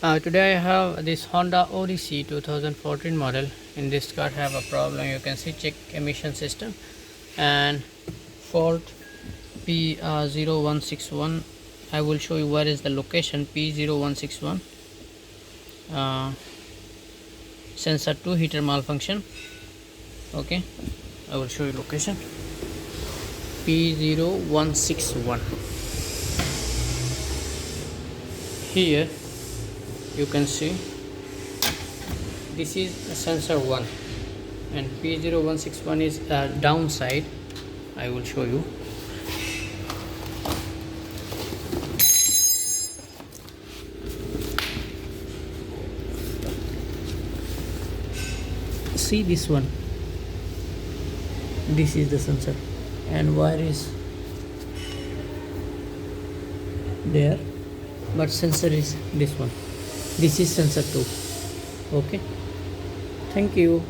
Today I have this Honda Odyssey 2014 model. In this car have a problem. You can see check emission system and fault P0161. I will show you where is the location. P0161 sensor 2 heater malfunction. Okay, I will show you location. P0161. Here you can see this is sensor 1 and P0161 is downside. I will show you. See this one, this is the sensor and wire is there, but sensor is this one. This is sensor 2. Okay, thank you.